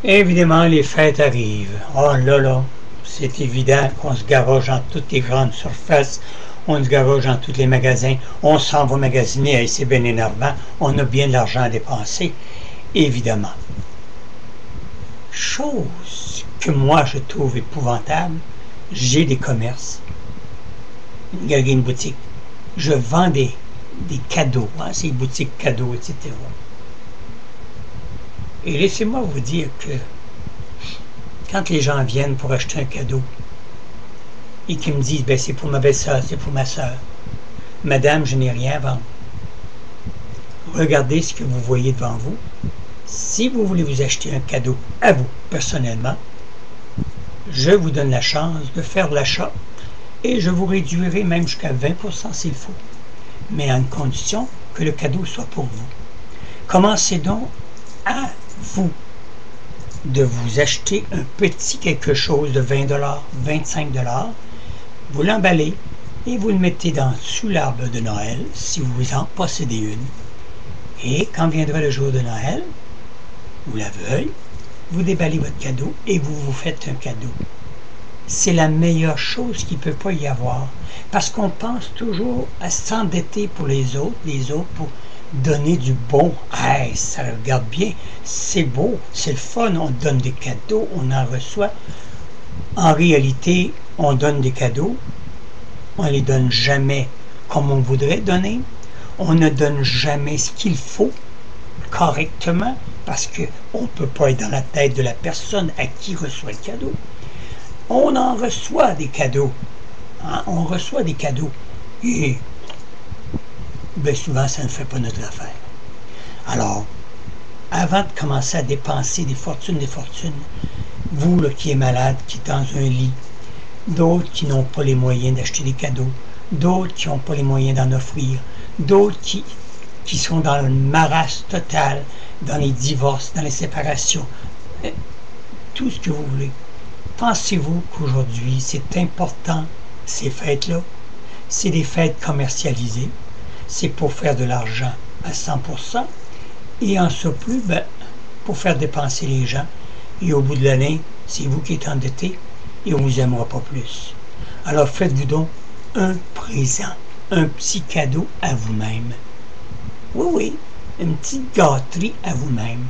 Évidemment, les fêtes arrivent. Oh là là, c'est évident qu'on se garoche dans toutes les grandes surfaces, on se garoche dans tous les magasins, on s'en va magasiner, et c'est bien énervant, on a bien de l'argent à dépenser, évidemment. Chose que moi je trouve épouvantable, j'ai des commerces, une boutique, je vends des cadeaux, hein, ces boutiques cadeaux, etc. Et laissez-moi vous dire que quand les gens viennent pour acheter un cadeau et qu'ils me disent ben, c'est pour ma belle-sœur, c'est pour ma sœur, madame, je n'ai rien à vendre. Regardez ce que vous voyez devant vous. Si vous voulez vous acheter un cadeau à vous, personnellement, je vous donne la chance de faire l'achat et je vous réduirai même jusqu'à 20% s'il faut, mais à une condition que le cadeau soit pour vous. Commencez donc à vous de vous acheter un petit quelque chose de 20 $, 25 $, vous l'emballez et vous le mettez sous l'arbre de Noël, si vous en possédez une. Et quand viendra le jour de Noël, ou la veille, vous déballez votre cadeau et vous vous faites un cadeau. C'est la meilleure chose qu'il ne peut pas y avoir, parce qu'on pense toujours à s'endetter pour les autres pour donner du bon. Hey, ça regarde bien, c'est beau, c'est le fun, on donne des cadeaux, on en reçoit. En réalité, on donne des cadeaux, on ne les donne jamais comme on voudrait donner, on ne donne jamais ce qu'il faut correctement, parce qu'on ne peut pas être dans la tête de la personne à qui reçoit le cadeau. On en reçoit des cadeaux, hein? On reçoit des cadeaux, et bien souvent ça ne fait pas notre affaire. Alors, avant de commencer à dépenser des fortunes, vous là, qui êtes malade, qui êtes dans un lit, d'autres qui n'ont pas les moyens d'acheter des cadeaux, d'autres qui n'ont pas les moyens d'en offrir, d'autres qui sont dans le marasme total, dans les divorces, dans les séparations, tout ce que vous voulez. Pensez-vous qu'aujourd'hui, c'est important, ces fêtes-là? C'est des fêtes commercialisées, c'est pour faire de l'argent à 100%, et en surplus, ben, pour faire dépenser les gens, et au bout de l'année, c'est vous qui êtes endetté, et on ne vous aimera pas plus. Alors faites-vous donc un présent, un petit cadeau à vous-même. Oui, oui, une petite gâterie à vous-même.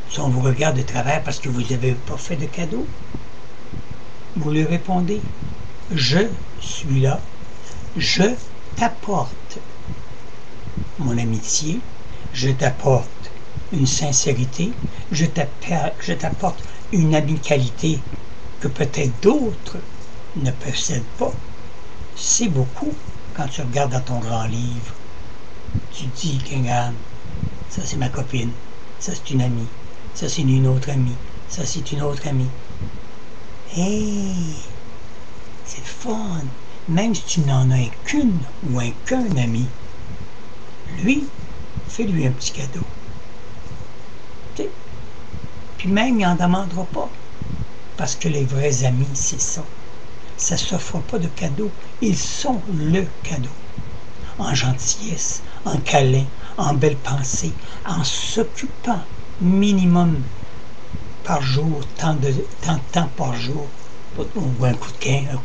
Si on vous regarde de travers parce que vous n'avez pas fait de cadeau, vous lui répondez, je suis là, je t'apporte mon amitié, je t'apporte une sincérité, je t'apporte une amicalité que peut-être d'autres ne possèdent pas. C'est beaucoup quand tu regardes dans ton grand livre. Tu dis, regarde, ça c'est ma copine, ça c'est une amie, ça c'est une autre amie, ça c'est une autre amie. Hey, c'est fun. Même si tu n'en as qu'une ou qu'un ami, lui, fais-lui un petit cadeau. T'sais? Puis même, il n'en demandera pas. Parce que les vrais amis, c'est ça. Ça ne s'offre pas de cadeau. Ils sont le cadeau. En gentillesse, en câlin, en belle pensée, en s'occupant minimum par jour, tant de temps par jour, ou un coup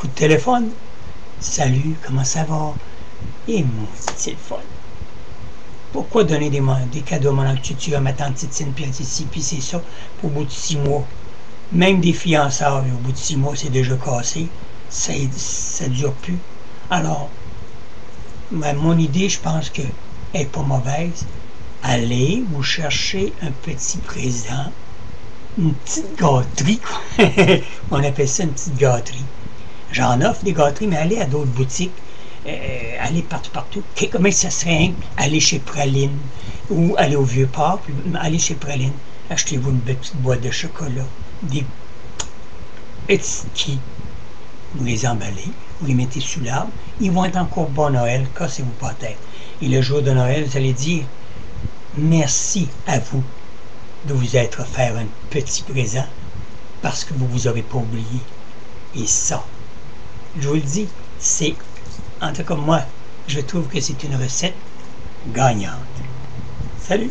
de téléphone. Salut, comment ça va? Et mon c'est le fun. Pourquoi donner des cadeaux à mon oncle tu à ma tante Titine, puis ici, puis c'est ça, au bout de 6 mois? Même des fiançailles, au bout de 6 mois, c'est déjà cassé. Ça ne dure plus. Alors, mon idée, je pense qu'elle n'est pas mauvaise. Allez vous chercher un petit présent, une petite gâterie, quoi. On appelle ça une petite gâterie. J'en offre des gâteries, mais allez à d'autres boutiques, allez partout. Comment ça serait? Allez chez Praline, ou allez au Vieux-Port, puis allez chez Praline. Achetez-vous une petite boîte de chocolat, des petits qui. Vous les emballez, vous les mettez sous l'arbre, ils vont être encore bon Noël, cassez-vous pas la tête. Et le jour de Noël, vous allez dire merci à vous de vous être offert un petit présent parce que vous ne vous aurez pas oublié. Et ça, je vous le dis, c'est, en tout cas moi, je trouve que c'est une recette gagnante. Salut!